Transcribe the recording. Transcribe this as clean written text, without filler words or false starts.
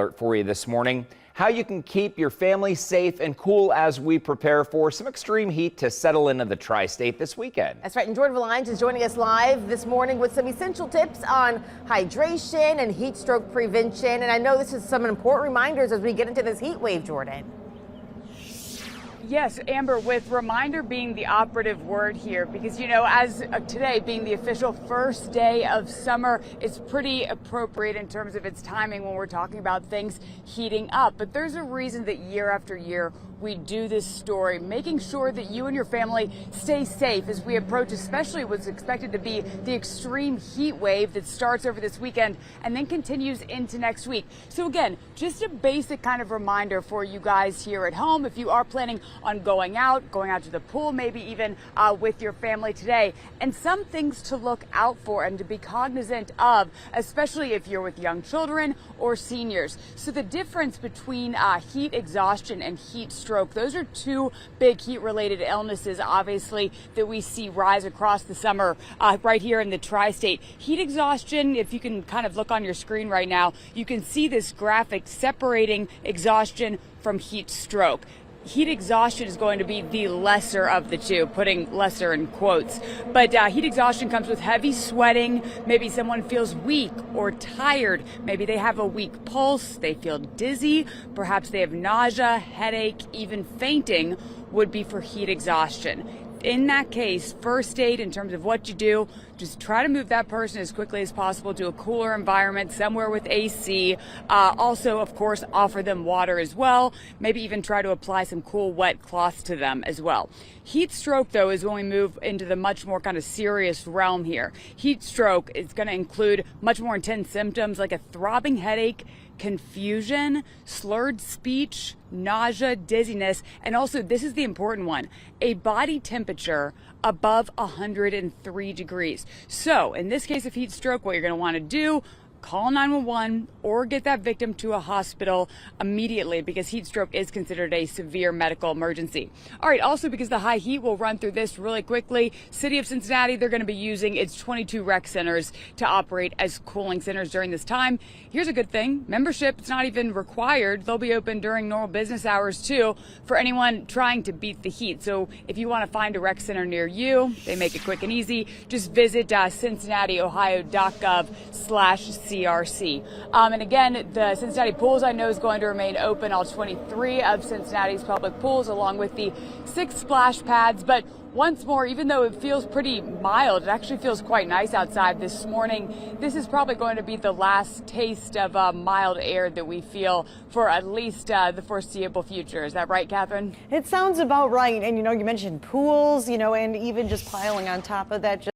Alert for you this morning. How you can keep your family safe and cool as we prepare for some extreme heat to settle into the tri-state this weekend. That's right, and Jordan Valines is joining us live this morning with some essential tips on hydration and heat stroke prevention. And I know this is some important reminders as we get into this heat wave, Jordan. Yes, Amber, with reminder being the operative word here, because, you know, as today being the official first day of summer, it's pretty appropriate in terms of its timing when we're talking about things heating up. But there's a reason that year after year we do this story, making sure that you and your family stay safe as we approach especially what's expected to be the extreme heat wave that starts over this weekend and then continues into next week. So again, just a basic kind of reminder for you guys here at home, if you are planning on going out to the pool, maybe even with your family today, and some things to look out for and to be cognizant of, especially if you're with young children or seniors. So the difference between heat exhaustion and heat stroke, those are two big heat-related illnesses, obviously, that we see rise across the summer right here in the tri-state. Heat exhaustion, if you can kind of look on your screen right now, you can see this graphic separating exhaustion from heat stroke. Heat exhaustion is going to be the lesser of the two, putting lesser in quotes. But heat exhaustion comes with heavy sweating. Maybe someone feels weak or tired. Maybe they have a weak pulse. They feel dizzy. Perhaps they have nausea, headache, even fainting would be for heat exhaustion. In that case, first aid in terms of what you do, just try to move that person as quickly as possible to a cooler environment, somewhere with AC. Also, of course, offer them water as well. Maybe even try to apply some cool, wet cloths to them as well. Heat stroke, though, is when we move into the much more kind of serious realm here. Heat stroke is going to include much more intense symptoms like a throbbing headache, confusion, slurred speech, nausea, dizziness, and also, this is the important one, a body temperature above 103 degrees. So in this case of heat stroke, what you're going to want to do, call 911 or get that victim to a hospital immediately, because heat stroke is considered a severe medical emergency. All right, also because the high heat, will run through this really quickly. City of Cincinnati, they're going to be using its 22 rec centers to operate as cooling centers during this time. Here's a good thing. Membership, it's not even required. They'll be open during normal business hours too for anyone trying to beat the heat. So if you want to find a rec center near you, they make it quick and easy. Just visit cincinnatiohio.gov/CRC. And again, the Cincinnati pools, I know, is going to remain open, all 23 of Cincinnati's public pools, along with the 6 splash pads. But once more, even though it feels pretty mild, it actually feels quite nice outside this morning. This is probably going to be the last taste of mild air that we feel for at least the foreseeable future. Is that right, Catherine? It sounds about right. And, you know, you mentioned pools, you know, and even just piling on top of that,